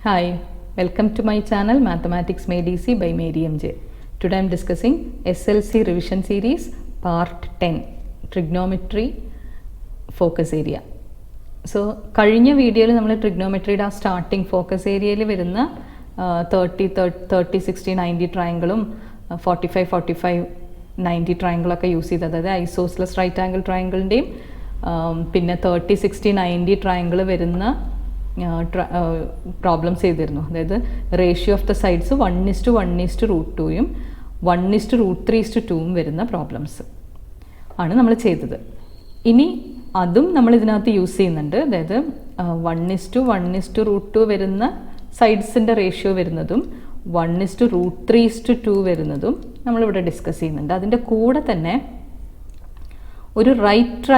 Hi, welcome to my channel Mathematics Made Easy by Mary MJ. Today I am discussing SLC revision series part 10 Trigonometry focus area. So, കഴിഞ്ഞ വീഡിയോയിൽ നമ്മൾ ട്രിഗ്നോമെട്രിയുടെ starting focus ഏരിയയിൽ വരുന്ന 30 60 90 ട്രയാങ്കിളും 45 45 90 ട്രയാങ്കിളൊക്കെ use ചെയ്ത്, അതായത് isosceles right angle ട്രയാങ്കിളിൻ്റെയും പിന്നെ 30 60 90 triangle വരുന്ന problems ചെയ്തിരുന്നു. അതായത് റേഷ്യോ ഓഫ് ദ സൈഡ്സ് 1:1:√2യും 1:√3:2ഉം വരുന്ന പ്രോബ്ലംസ് ആണ് നമ്മൾ ചെയ്തത്. ഇനി അതും നമ്മൾ ഇതിനകത്ത് യൂസ് ചെയ്യുന്നുണ്ട്. അതായത് 1:1:√2 വരുന്ന സൈഡ്സിൻ്റെ റേഷ്യോ വരുന്നതും 1:√3:2 വരുന്നതും നമ്മളിവിടെ ഡിസ്കസ് ചെയ്യുന്നുണ്ട്. അതിൻ്റെ കൂടെ തന്നെ ഒരു റൈറ്റ്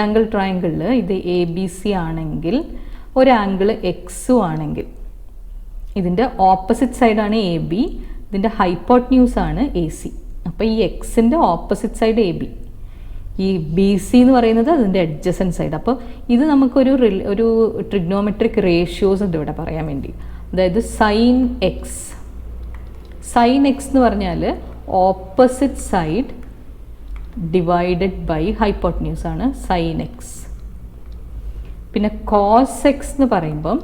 ആംഗിൾ ട്രയാങ്കിളിൽ ഇത് ABC ആണെങ്കിൽ ഒരു ആംഗിൾ എക്സും ആണെങ്കിൽ ഇതിൻ്റെ ഓപ്പോസിറ്റ് സൈഡാണ് AB, ഇതിൻ്റെ ഹൈപ്പോട്ട്ന്യൂസ് ആണ് AC. അപ്പോൾ ഈ എക്സിൻ്റെ ഓപ്പോസിറ്റ് സൈഡ് AB, ഈ BC എന്ന് പറയുന്നത് അതിൻ്റെ അഡ്ജസൻറ്റ് സൈഡ്. അപ്പോൾ ഇത് നമുക്കൊരു ട്രിഗ്നോമെട്രിക് റേഷ്യോസ് ഉണ്ട് ഇവിടെ പറയാൻ വേണ്ടി. അതായത് സൈൻ എക്സ് എന്ന് പറഞ്ഞാൽ opposite side divided by hypotenuse ആണ് സൈൻ എക്സ്. പിന്നെ കോസ് എക്സ് എന്ന് പറയുമ്പം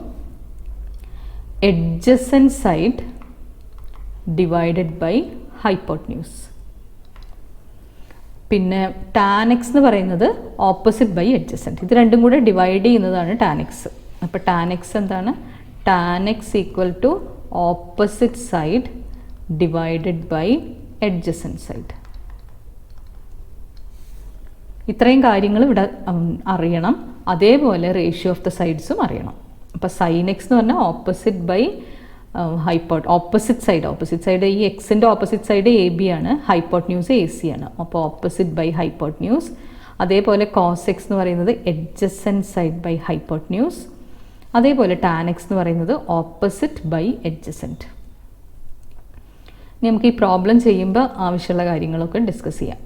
adjacent side divided by hypotenuse. പിന്നെ ടാൻ എക്സ് എന്ന് പറയുന്നത് ഓപ്പോസിറ്റ് ബൈ എഡ്ജസൻറ്റ്. ഇത് രണ്ടും കൂടെ ഡിവൈഡ് ചെയ്യുന്നതാണ് ടാൻ എക്സ്. അപ്പോൾ ടാൻ എക്സ് എന്താണ്? Tan x equal to opposite side divided by adjacent side. ഇത്രയും കാര്യങ്ങൾ ഇവിടെ അറിയണം. അതേപോലെ റേഷ്യോ ഓഫ് ദ സൈഡ്സും അറിയണം. അപ്പോൾ സൈൻ എക്സ് എന്ന് പറഞ്ഞാൽ ഓപ്പോസിറ്റ് ബൈ ഓപ്പോസിറ്റ് സൈഡ് ഈ എക്സിൻ്റെ ഓപ്പോസിറ്റ് സൈഡ് AB ആണ്, ഹൈപ്പോട്ട്ന്യൂസ് AC ആണ്. അപ്പോൾ ഓപ്പോസിറ്റ് ബൈ ഹൈപ്പോട്ട്ന്യൂസ്. അതേപോലെ കോസ് എക്സ് എന്ന് പറയുന്നത് എഡ്ജസൻറ്റ് സൈഡ് ബൈ ഹൈപ്പോട്ട്ന്യൂസ്. അതേപോലെ ടാൻ എക്സ് എന്ന് പറയുന്നത് ഓപ്പോസിറ്റ് ബൈ എഡ്ജസൻറ്റ്. ഇനി നമുക്ക് ഈ പ്രോബ്ലം ചെയ്യുമ്പോൾ ആവശ്യമുള്ള കാര്യങ്ങളൊക്കെ ഡിസ്കസ് ചെയ്യാം.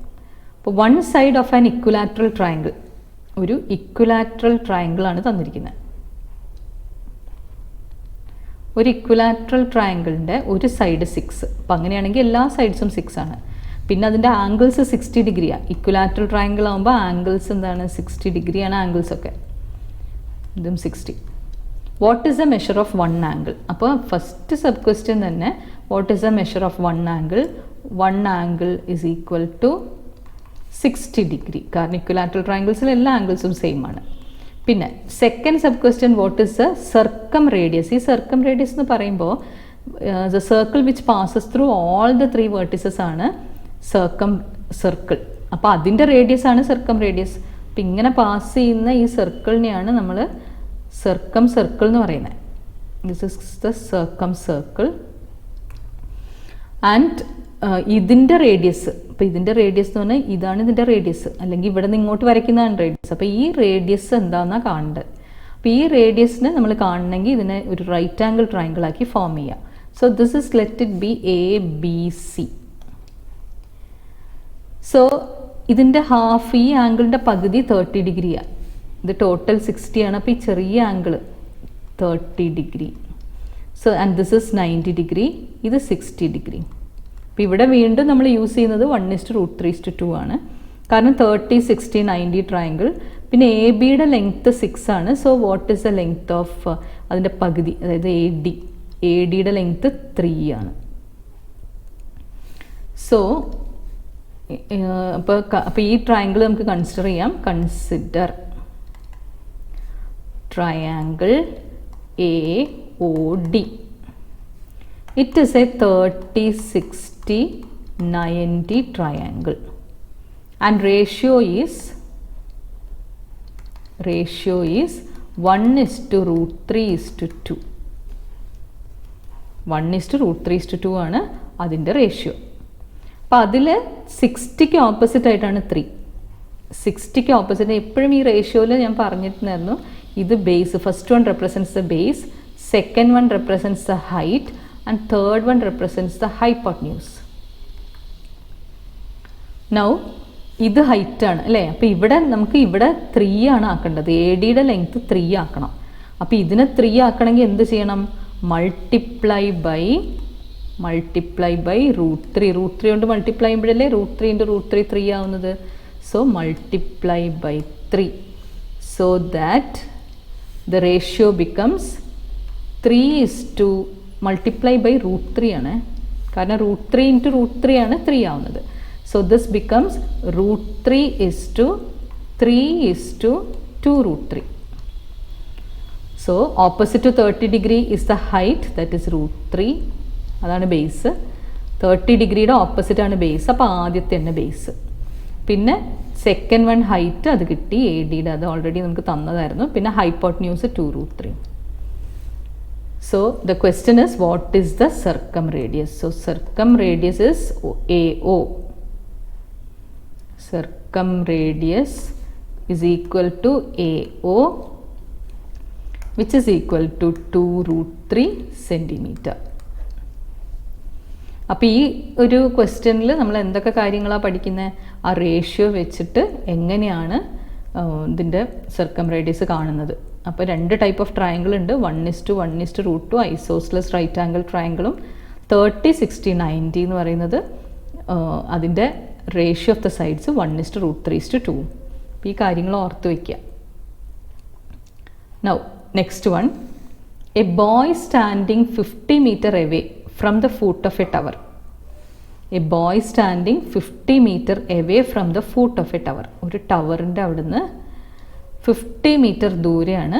അപ്പോൾ one side of an equilateral triangle, ഒരു ഇക്വലാറ്ററൽ ട്രയാങ്കിളാണ് തന്നിരിക്കുന്നത്. ഒരു ഇക്വലാറ്ററൽ ട്രയാങ്കിളിൻ്റെ ഒരു സൈഡ് 6. അപ്പം അങ്ങനെയാണെങ്കിൽ എല്ലാ സൈഡ്സും 6 ആണ്. പിന്നെ അതിൻ്റെ ആംഗിൾസ് 60 ഡിഗ്രിയാണ്. ഇക്വലാറ്ററൽ ട്രയാങ്കിൾ ആകുമ്പോൾ ആംഗിൾസ് എന്താണ്? 60 ഡിഗ്രിയാണ് ആംഗിൾസൊക്കെ. ഇതും 60. What is a measure of one angle? അപ്പോൾ ഫസ്റ്റ് സബ് ക്വസ്റ്റ്യൻ തന്നെ what is a measure of one angle? One angle is equal to 60 degree. കാരണം ഇക്വലാറ്ററൽ ട്രയാങ്കിൾസിൽ എല്ലാ ആംഗിൾസും സെയിം ആണ്. പിന്നെ second sub question what is a circum radius? ഈ circum radius എന്ന് പറയുമ്പോൾ the circle which passes through all the 3 vertices ആണ് സർക്കിൾ. അപ്പോൾ അതിൻ്റെ റേഡിയസ് ആണ് സർക്കം റേഡിയസ്. അപ്പം ഇങ്ങനെ പാസ് ചെയ്യുന്ന ഈ സർക്കിളിനെയാണ് നമ്മൾ സർക്കിൾ എന്ന് പറയുന്നത്. This is the circle. And ഇതിൻ്റെ റേഡിയസ്, അപ്പോൾ ഇതിൻ്റെ റേഡിയസ് എന്ന് പറഞ്ഞാൽ ഇതാണ് ഇതിൻ്റെ റേഡിയസ്, അല്ലെങ്കിൽ ഇവിടെ നിന്ന് ഇങ്ങോട്ട് വരയ്ക്കുന്നതാണ് റേഡിയസ്. അപ്പോൾ ഈ റേഡിയസ് എന്താണെന്നാണ് കാണേണ്ടത്. അപ്പോൾ ഈ റേഡിയസിനെ നമ്മൾ കാണണമെങ്കിൽ ഇതിനെ ഒരു റൈറ്റ് ആംഗിൾ ട്രയാങ്കിൾ ആക്കി ഫോം ചെയ്യാം. So this is let it be ABC. So ഇതിൻ്റെ ഹാഫ്, ഈ ആംഗിളിൻ്റെ പകുതി 30 ഡിഗ്രിയാണ്. ഇത് ടോട്ടൽ 60 ആണ്. അപ്പോൾ ഈ ചെറിയ angle 30 degree. So and this is 90 degree, ഇത് 60 ഡിഗ്രി. അപ്പോൾ ഇവിടെ വീണ്ടും നമ്മൾ യൂസ് ചെയ്യുന്നത് 1:√3:2 ആണ്. കാരണം 30 60 90 ട്രയാങ്കിൾ. പിന്നെ ABയുടെ ലെങ്ത്ത് 6 ആണ്. So what is the length of അതിൻ്റെ പകുതി, അതായത് ADയുടെ ലെങ്ത്ത് 3 ആണ്. സോ അപ്പോൾ ഈ ട്രയാങ്കിൾ നമുക്ക് കൺസിഡർ ചെയ്യാം. Consider triangle AOD. It is a 30 60 90 triangle and ratio is 1:√3:2. 1:√3:2 ആണ് അതിൻ്റെ റേഷ്യോ. അപ്പോൾ അതിൽ 60ക്ക് ഓപ്പോസിറ്റ് ആയിട്ടാണ് 3. 60ക്ക് ഓപ്പോസിറ്റ് എപ്പോഴും ഈ റേഷ്യോയിൽ ഞാൻ പറഞ്ഞിട്ടുണ്ടായിരുന്നു, ഇത് base. First one represents the base, second one represents the height, and third one represents the hypotenuse. Now ഇത് ഹൈറ്റ് ആണ് അല്ലേ? അപ്പോൾ ഇവിടെ നമുക്ക് ഇവിടെ 3 ആണ് ആക്കേണ്ടത്. ADയുടെ ലെങ്ത്ത് 3 ആക്കണം. അപ്പോൾ ഇതിനെ 3 ആക്കണമെങ്കിൽ എന്ത് ചെയ്യണം? Multiply by √3. √3 കൊണ്ട് മൾട്ടിപ്ലൈ ചെയ്യുമ്പോഴല്ലേ √3 × √3 3 ആവുന്നത്. So multiply by 3. So that the ratio becomes 3 multiply by √3 ആണ്. കാരണം √3 × √3 ആണ് 3 ആവുന്നത്. So this becomes √3 = 3 = 2√3. So opposite to 30 degree is the height, that is √3. അതാണ് ബേസ്. 30 ഡിഗ്രിയുടെ ഓപ്പോസിറ്റ് ആണ് ബേസ്. അപ്പോൾ ആദ്യത്തെ തന്നെ ബേസ്. പിന്നെ സെക്കൻഡ് വൺ ഹൈറ്റ് അത് കിട്ടി, ADയുടെ അത് ഓൾറെഡി നമുക്ക് തന്നതായിരുന്നു. പിന്നെ hypotenuse 2√3. So the question is, what is the circumradius? So circumradius is AO. Circumradius is equal to AO, which is equal to 2√3 centimeter. അപ്പോൾ ഈ ഒരു ക്വസ്റ്റ്യനിൽ നമ്മൾ എന്തൊക്കെ കാര്യങ്ങളാണ് പഠിക്കുന്നത്? ആ റേഷ്യോ വെച്ചിട്ട് എങ്ങനെയാണ് ഇതിൻ്റെ സർക്കംറേഡിയസ് കാണുന്നത്. അപ്പോൾ 2 ടൈപ്പ് ഓഫ് ട്രയാങ്കിൾ ഉണ്ട്. 1:1:√2 ഐസോസ്ലസ് റൈറ്റ് ആംഗിൾ ട്രയാങ്കിളും 30-60-90 എന്ന് പറയുന്നത് അതിൻ്റെ റേഷ്യോ ഓഫ് ദ സൈഡ്സ് 1:√3:2. അപ്പോൾ ഈ കാര്യങ്ങൾ ഓർത്ത് വയ്ക്കുക. Now next one, a boy standing 50 meter away from the foot of a tower. A boy standing 50 meter away from the foot of a tower. ഒരു ടവറിൻ്റെ അവിടുന്ന് 50 മീറ്റർ ദൂരെയാണ്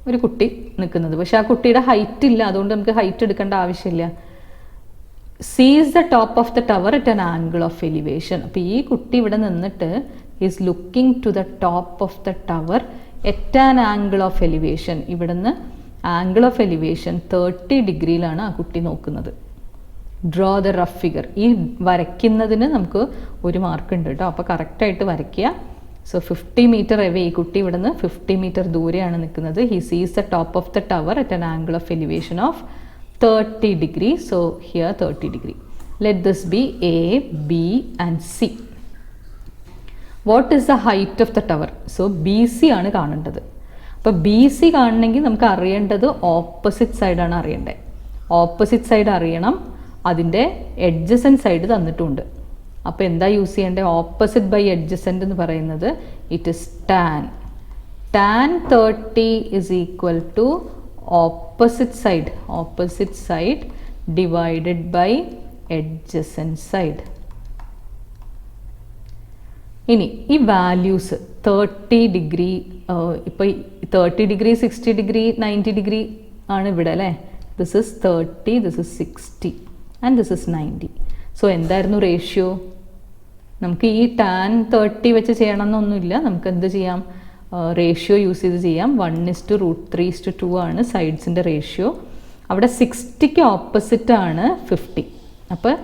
ഒരു കുട്ടി നിൽക്കുന്നത്. പക്ഷെ ആ കുട്ടിയുടെ ഹൈറ്റ് ഇല്ല, അതുകൊണ്ട് നമുക്ക് ഹൈറ്റ് എടുക്കേണ്ട ആവശ്യമില്ല. Sees the top of the tower at an angle of elevation. അപ്പോൾ ഈ കുട്ടി ഇവിടെ നിന്നിട്ട് is looking to the top of the tower at an angle of elevation. ഇവിടുന്ന് ആംഗിൾ ഓഫ് എലിവേഷൻ 30 ഡിഗ്രിയിലാണ് ആ കുട്ടി നോക്കുന്നത്. Draw the rough figure. ഈ വരയ്ക്കുന്നതിന് നമുക്ക് 1 മാർക്ക് ഉണ്ട് കേട്ടോ. അപ്പോൾ കറക്റ്റായിട്ട് വരയ്ക്കുക. സോ 50 മീറ്റർ അവേ, ഈ കുട്ടി ഇവിടുന്ന് 50 മീറ്റർ ദൂരെയാണ് നിൽക്കുന്നത്. ഹി സീസ് the top of the tower at an angle of elevation of 30 degree. So here 30 degree. Let this be A, B and C. What is the height of the tower? So BC ആണ് കാണേണ്ടത്. അപ്പോൾ BC കാണണമെങ്കിൽ നമുക്ക് അറിയേണ്ടത് opposite സൈഡാണ് അറിയേണ്ടത്. Opposite side അറിയണം, അതിൻ്റെ എഡ്ജസൻറ്റ് സൈഡ് തന്നിട്ടുണ്ട്. അപ്പോൾ എന്താ യൂസ് ചെയ്യേണ്ടത്? ഓപ്പോസിറ്റ് ബൈ എഡ്ജസൻറ്റ് എന്ന് പറയുന്നത് it is tan. Tan 30 is equal to opposite side divided by adjacent side. ഇനി ഈ വാല്യൂസ് 30 ഡിഗ്രി, ഇപ്പോൾ 30 ഡിഗ്രി 60 ഡിഗ്രി 90 ഡിഗ്രി ആണ് ഇവിടെ അല്ലേ. This is 30, this is 60 and this is 90. So എന്തായിരുന്നു റേഷ്യോ? നമുക്ക് ഈ ടാൻ 30 വെച്ച് ചെയ്യണം എന്നൊന്നുമില്ല. നമുക്ക് എന്ത് ചെയ്യാം? റേഷ്യോ യൂസ് ചെയ്ത് ചെയ്യാം. 1:√3:2 ആണ് സൈഡ്സിൻ്റെ റേഷ്യോ. അവിടെ 60ക്ക് ഓപ്പോസിറ്റ് ആണ് 50. അപ്പോൾ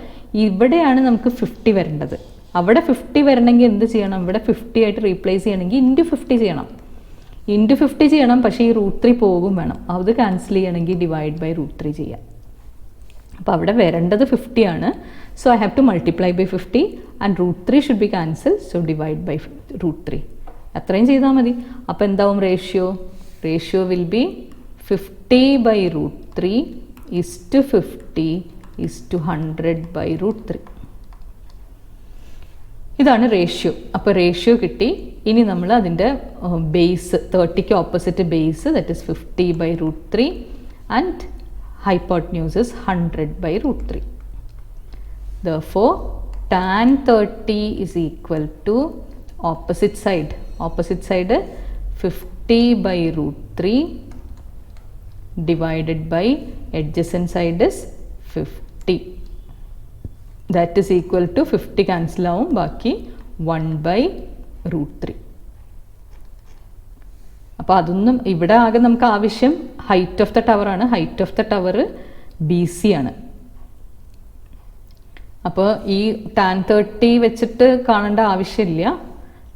ഇവിടെയാണ് നമുക്ക് 50 വരേണ്ടത്. അവിടെ 50 വരണമെങ്കിൽ എന്ത് ചെയ്യണം? ഇവിടെ 50 ആയിട്ട് റീപ്ലേസ് ചെയ്യണമെങ്കിൽ *50 ചെയ്യണം. *50 ചെയ്യണം, പക്ഷേ ഈ √3 പോകും വേണം. അത് ക്യാൻസൽ ചെയ്യണമെങ്കിൽ /√3 ചെയ്യാം. അപ്പോൾ അവിടെ വരേണ്ടത് 50 ആണ്. So I have to multiply by 50 and √3 should be cancel. So divide by √3. അത്രയും ചെയ്താൽ മതി. അപ്പോൾ എന്താവും റേഷ്യോ? Ratio will be 50/√3 50 100/√3. ഇതാണ് റേഷ്യോ. അപ്പോൾ റേഷ്യോ കിട്ടി. ഇനി നമ്മൾ അതിൻ്റെ ബേസ് 30ക്ക് opposite base, that is 50/√3 and hypotenuse is 100/√3. Therefore tan 30 is equal to opposite side 50/√3 divided by adjacent side is 50. That is equal to 50 cancel ആവും, ബാക്കി 1/√3. അപ്പോൾ അതൊന്നും ഇവിടെ ആകെ നമുക്ക് ആവശ്യം ഹൈറ്റ് ഓഫ് ദ ടവർ ആണ്. Height of the tower BC ആണ്. അപ്പോൾ ഈ ടാൻ 30 വെച്ചിട്ട് കാണേണ്ട ആവശ്യമില്ല.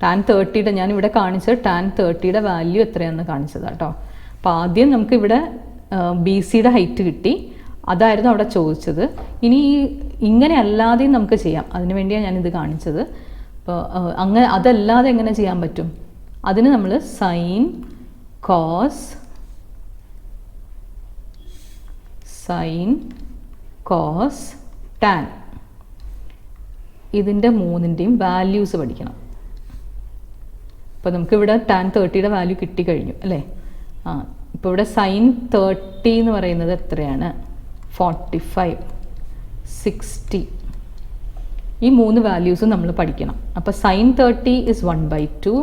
ടാൻ 30യുടെ ഞാനിവിടെ കാണിച്ചത് ടാൻ 30യുടെ വാല്യൂ എത്രയാണെന്ന് കാണിച്ചതാണ് കേട്ടോ. അപ്പോൾ ആദ്യം നമുക്കിവിടെ BCയുടെ ഹൈറ്റ് കിട്ടി, അതായിരുന്നു അവിടെ ചോദിച്ചത്. ഇനി ഇങ്ങനെ അല്ലാതെയും നമുക്ക് ചെയ്യാം, അതിനു വേണ്ടിയാണ് ഞാനിത് കാണിച്ചത്. അപ്പോൾ അങ്ങനെ അതല്ലാതെ എങ്ങനെ ചെയ്യാൻ പറ്റും? അതിന് നമ്മൾ സൈൻ കോസ് ടാൻ ഇതിൻ്റെ മൂന്നിൻ്റെയും വാല്യൂസ് പഠിക്കണം. അപ്പോൾ നമുക്കിവിടെ ടാൻ 30യുടെ വാല്യൂ കിട്ടിക്കഴിഞ്ഞു അല്ലേ. ഇപ്പോൾ ഇവിടെ സൈൻ 30 എന്ന് പറയുന്നത് എത്രയാണ്? 45, 60. ഈ മൂന്ന് വാല്യൂസും നമ്മൾ പഠിക്കണം. അപ്പോൾ സൈൻ 30 is 1/2.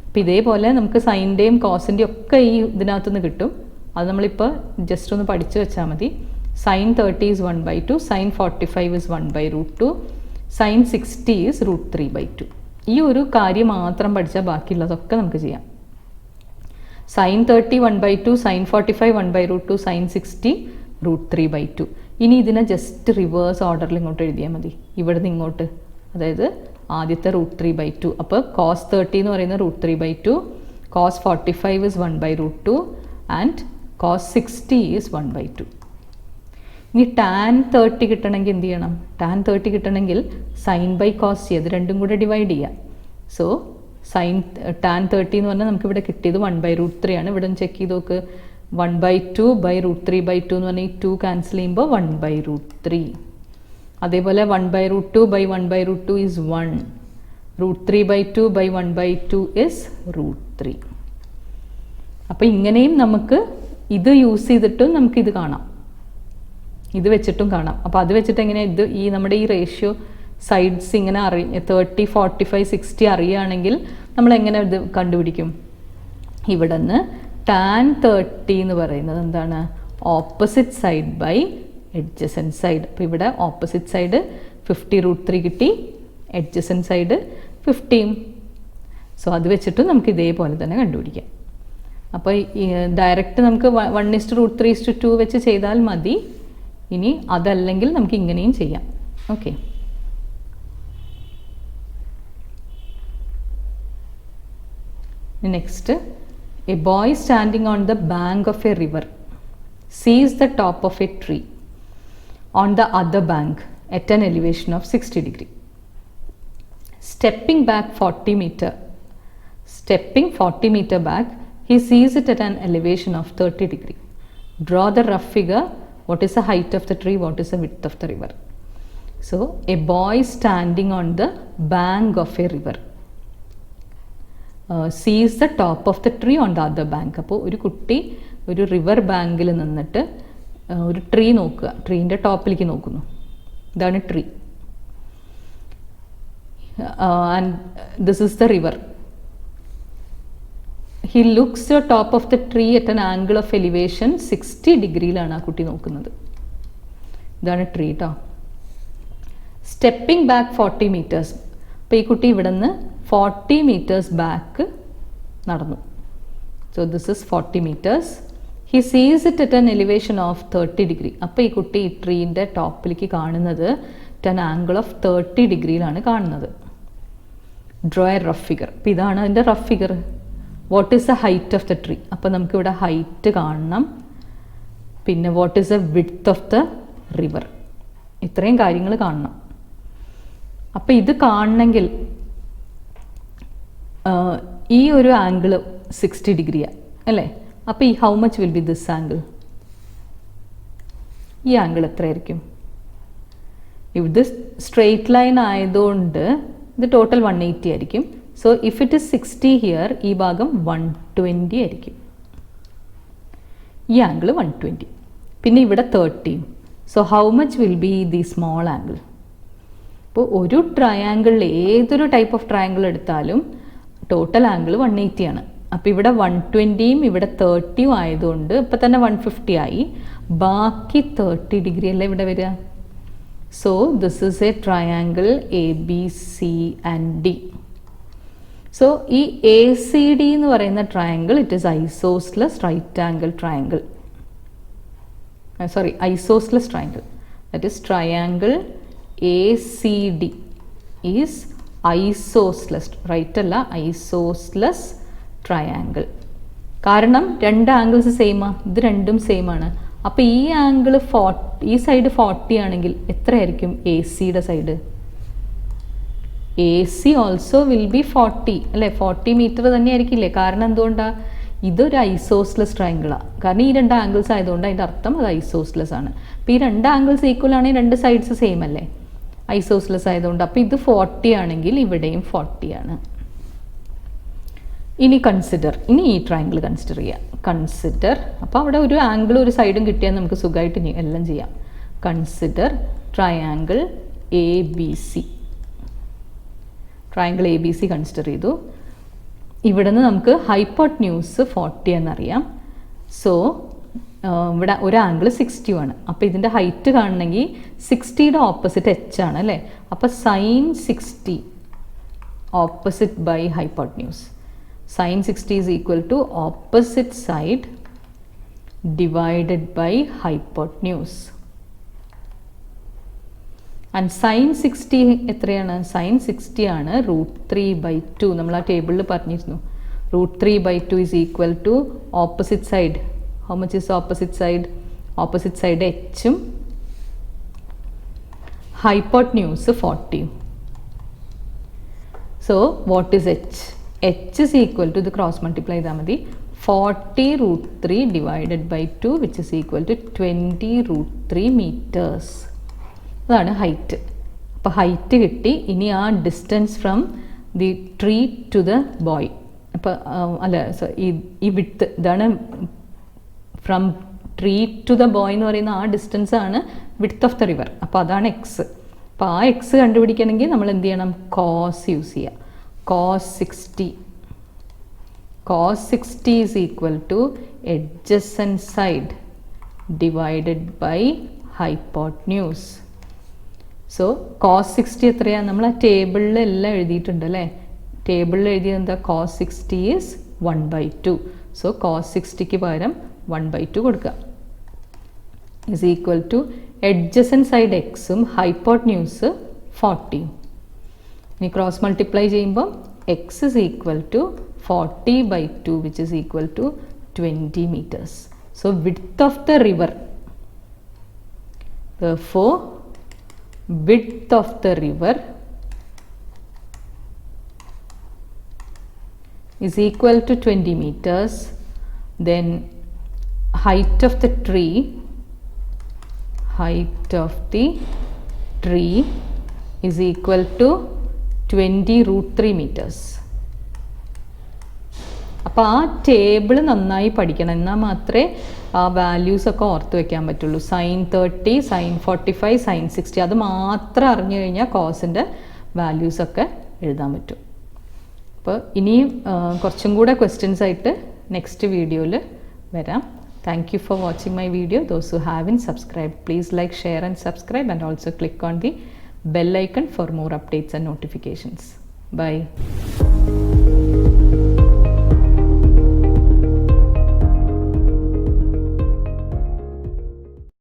അപ്പോൾ ഇതേപോലെ നമുക്ക് സൈൻ്റെയും കോസിൻ്റെയും ഒക്കെ ഈ ഇതിനകത്തുനിന്ന് കിട്ടും. അത് നമ്മളിപ്പോൾ ജസ്റ്റ് ഒന്ന് പഠിച്ചു വെച്ചാൽ മതി. Sine 30 is 1/2, sine 45 is 1/√2, sine 60 is √3/2. ഈ ഒരു കാര്യം മാത്രം പഠിച്ചാൽ ബാക്കിയുള്ളതൊക്കെ നമുക്ക് ചെയ്യാം. Sine 30 1/2, sine 45 1/√2, sine 60 √3/2. ഇനി ഇതിനെ ജസ്റ്റ് റിവേഴ്സ് ഓർഡറിൽ ഇങ്ങോട്ട് എഴുതിയാൽ മതി, ഇവിടെ നിന്ന് ഇങ്ങോട്ട്. അതായത് ആദ്യത്തെ √3/2. അപ്പോൾ കോസ് 30 എന്ന് പറയുന്നത് √3/2, cos 45 is 1/√2 and cos 60 is 1/2. ഇനി ടാൻ 30 കിട്ടണമെങ്കിൽ എന്ത് ചെയ്യണം? ടാൻ 30 കിട്ടണമെങ്കിൽ സൈൻ ബൈ കോസ് ചെയ്ത് രണ്ടും കൂടെ ഡിവൈഡ് ചെയ്യാം. സോ ടാൻ 30 എന്ന് പറഞ്ഞാൽ നമുക്കിവിടെ കിട്ടിയത് 1/√3 ആണ്. ഇവിടെ ചെക്ക് ചെയ്ത് നോക്ക്. 1/2 √3/2 എന്ന് പറഞ്ഞാൽ ഈ 2 ക്യാൻസൽ ചെയ്യുമ്പോൾ 1/√3. അതേപോലെ 1/√2 1/√2 is 1. √3/2 1/2 is √3. അപ്പോൾ ഇങ്ങനെയും നമുക്ക് ഇത് യൂസ് ചെയ്തിട്ടും നമുക്കിത് കാണാം, ഇത് വെച്ചിട്ടും കാണാം. അപ്പോൾ അത് വെച്ചിട്ട് എങ്ങനെയാണ് ഇത് ഈ നമ്മുടെ ഈ റേഷ്യോ സൈഡ്സ് ഇങ്ങനെ 30, 45, 60 അറിയുകയാണെങ്കിൽ നമ്മൾ എങ്ങനെ ഇത് കണ്ടുപിടിക്കും? ഇവിടെ നിന്ന് ടാൻ 30 എന്ന് പറയുന്നത് എന്താണ്? Opposite side by adjacent side. അപ്പോൾ ഇവിടെ ഓപ്പോസിറ്റ് സൈഡ് 50 √3 കിട്ടി, എഡ്ജസൻറ്റ് സൈഡ് 50. സോ അത് വെച്ചിട്ട് നമുക്ക് ഇതേപോലെ തന്നെ കണ്ടുപിടിക്കാം. അപ്പോൾ ഡയറക്റ്റ് നമുക്ക് 1:√3:2 വെച്ച് ചെയ്താൽ മതി. ഇനി അതല്ലെങ്കിൽ നമുക്ക് ഇങ്ങനെയും ചെയ്യാം. Okay, next, a boy standing on the bank of a river sees the top of a tree on the other bank at an elevation of 60 degree. Stepping 40 meter back, he sees it at an elevation of 30 degree. Draw the rough figure. What is the height of the tree? What is the width of the river? So, a boy standing on the bank of a river sees the top of the tree on the other bank. അപ്പോൾ ഒരു കുട്ടി ഒരു river ബാങ്കിൽ നിന്നിട്ട് ഒരു tree നോക്കുക, ട്രീൻ്റെ ടോപ്പിലേക്ക് നോക്കുന്നു. ഇതാണ് tree. And this is the river. He looks the top of the tree at an angle of elevation 60 ഡിഗ്രിയിലാണ് ആ കുട്ടി നോക്കുന്നത്. ഇതാണ് ട്രീ കേട്ടോ. Stepping back 40 meters. അപ്പോൾ ഈ കുട്ടി ഇവിടെ നിന്ന് 40 meters ബാക്ക് നടന്നു. So this is 40 meters. He സീസ് it at an elevation of 30 degree. അപ്പോൾ ഈ കുട്ടി ഈ ട്രീൻ്റെ ടോപ്പിലേക്ക് കാണുന്നത് അറ്റ് ആൻ ആംഗിൾ ഓഫ് 30 ഡിഗ്രിയിലാണ് കാണുന്നത്. Draw A rough figure. അപ്പോൾ ഇതാണ് അതിൻ്റെ rough figure. What is the height of the tree? അപ്പോൾ നമുക്കിവിടെ ഹൈറ്റ് കാണണം. പിന്നെ what is the width of the river? ഇത്രയും കാര്യങ്ങൾ കാണണം. അപ്പോൾ ഇത് കാണണമെങ്കിൽ ഈ ഒരു ആംഗിൾ 60 ഡിഗ്രിയാണ് അല്ലേ. അപ്പോൾ ഈ how much will be this angle? ഈ ആംഗിൾ എത്രയായിരിക്കും? ഇത് സ്ട്രെയിറ്റ് ലൈൻ ആയതുകൊണ്ട് ഇത് ടോട്ടൽ 180 ആയിരിക്കും. So if it is 60 here, ഈ ഭാഗം 120 ആയിരിക്കും. ഈ ആംഗിൾ 120. പിന്നെ ഇവിടെ 30. So how much will be the small angle? അപ്പോൾ ഒരു ട്രയാങ്കിളിൽ ഏതൊരു ടൈപ്പ് ഓഫ് ട്രയാങ്കിൾ എടുത്താലും ടോട്ടൽ ആംഗിൾ 180 ആണ്. അപ്പോൾ ഇവിടെ 120യും ഇവിടെ 30യും ആയതുകൊണ്ട് ഇപ്പം തന്നെ 150 ആയി. ബാക്കി 30 ഡിഗ്രി അല്ലേ ഇവിടെ വരിക. So this is a triangle ABC and D. So ഈ ACD എന്ന് പറയുന്ന triangle it is isosceles right angle triangle. isosceles triangle. That is triangle ACD is isosceles, right അല്ല, isosceles triangle. കാരണം രണ്ട് ആംഗിൾസ് സെയിമാ, ഇത് രണ്ടും സെയിം ആണ്. അപ്പോൾ ഈ ആംഗിൾ 40, ഈ സൈഡ് 40 ആണെങ്കിൽ എത്രയായിരിക്കും AC യുടെ side? AC also will be 40 അല്ലേ, 40 മീറ്റർ തന്നെ ആയിരിക്കില്ലേ? കാരണം എന്തുകൊണ്ടാണ്? ഇതൊരു ഐസോസ്ലെസ് ട്രയാങ്കിളാണ്. കാരണം ഈ രണ്ട് ആംഗിൾസ് ആയതുകൊണ്ട് അതിൻ്റെ അർത്ഥം അത് ഐസോസ്ലെസ് ആണ്. അപ്പോൾ ഈ രണ്ട് ആംഗിൾസ് ഈക്വൽ ആണെങ്കിൽ രണ്ട് സൈഡ്സ് സെയിം അല്ലേ, ഐസോസ്ലെസ് ആയതുകൊണ്ട്. അപ്പോൾ ഇത് 40 ആണെങ്കിൽ ഇവിടെയും 40 ആണ്. ഇനി ഇനി ഈ ട്രയാങ്കിൾ കൺസിഡർ ചെയ്യാം. അപ്പോൾ അവിടെ ഒരു ആംഗിൾ ഒരു സൈഡും കിട്ടിയാൽ നമുക്ക് സുഖമായിട്ട് എല്ലാം ചെയ്യാം. Consider triangle ABC. Triangle ABC consider ചെയ്തു. ഇവിടെ നിന്ന് നമുക്ക് ഹൈപ്പോട്ന്യൂസ് 40 എന്നറിയാം. സോ ഇവിടെ ഒരു ആംഗിൾ 60 ആണ്. അപ്പോൾ ഇതിൻ്റെ ഹൈറ്റ് കാണണമെങ്കിൽ 60യുടെ ഓപ്പോസിറ്റ് H ആണ് അല്ലേ. അപ്പോൾ sin 60 opposite by hypotenuse. sin 60 is equal to opposite side divided by hypotenuse. And sin 60 എത്രയാണ്? sin 60 ആണ് √3/2. നമ്മൾ ആ ടേബിളിൽ പറഞ്ഞിരുന്നു. √3/2 is equal to opposite side. How much is opposite side? Opposite side Hഉം hypotenuse 40. So what is H? H is equal to, ഇത് cross multiply ചെയ്താൽ മതി, 40 √3 divided by 2 which is equal to 20 √3 meters. അതാണ് height. അപ്പോൾ height കിട്ടി. ഇനി ആ distance from the tree to the boy, അപ്പോൾ അല്ല ഈ വിഡ്ത്ത്, ഇതാണ് from tree to the boy എന്ന് പറയുന്ന ആ ഡിസ്റ്റൻസ് ആണ് വിഡ്ത്ത് ഓഫ് ദ റിവർ. അപ്പോൾ അതാണ് എക്സ്. അപ്പോൾ ആ എക്സ് കണ്ടുപിടിക്കണമെങ്കിൽ നമ്മൾ എന്ത് ചെയ്യണം? കോസ് യൂസ് ചെയ്യുക. cos 60 is equal to adjacent side divided by hypotenuse. So cos 60 എത്രയാണ്? നമ്മൾ ആ ടേബിളിൽ എല്ലാം എഴുതിയിട്ടുണ്ട് അല്ലേ. ടേബിളിൽ എഴുതിയത് എന്താ? cos 60 is 1/2. സോ cos 60ക്ക് പകരം 1/2 കൊടുക്കുക. is equal to adjacent side എക്സും ഹൈപ്പോട്ന്യൂസ് 40. ഇനി ക്രോസ് മൾട്ടിപ്ലൈ ചെയ്യുമ്പോൾ X is equal to 40/2 which is equal to 20 meters. So width of the river, therefore width of the river is equal to 20 meters. Then height of the tree is equal to 20 √3 meters. അപ്പോൾ ആ table നന്നായി പഠിക്കണം, എന്നാൽ മാത്രമേ ആ വാല്യൂസൊക്കെ ഓർത്ത് വയ്ക്കാൻ പറ്റുള്ളൂ. sin 30, sin 45, sin 60 അത് മാത്രം അറിഞ്ഞു കഴിഞ്ഞാൽ കോസിൻ്റെ വാല്യൂസൊക്കെ എഴുതാൻ പറ്റും. അപ്പോൾ ഇനിയും കുറച്ചും കൂടെ ക്വസ്റ്റ്യൻസ് ആയിട്ട് നെക്സ്റ്റ് വീഡിയോയിൽ വരാം. Thank you for watching my video. Those who haven't subscribed, please like, share and subscribe, and also click on the bell icon for more updates and notifications. Bye.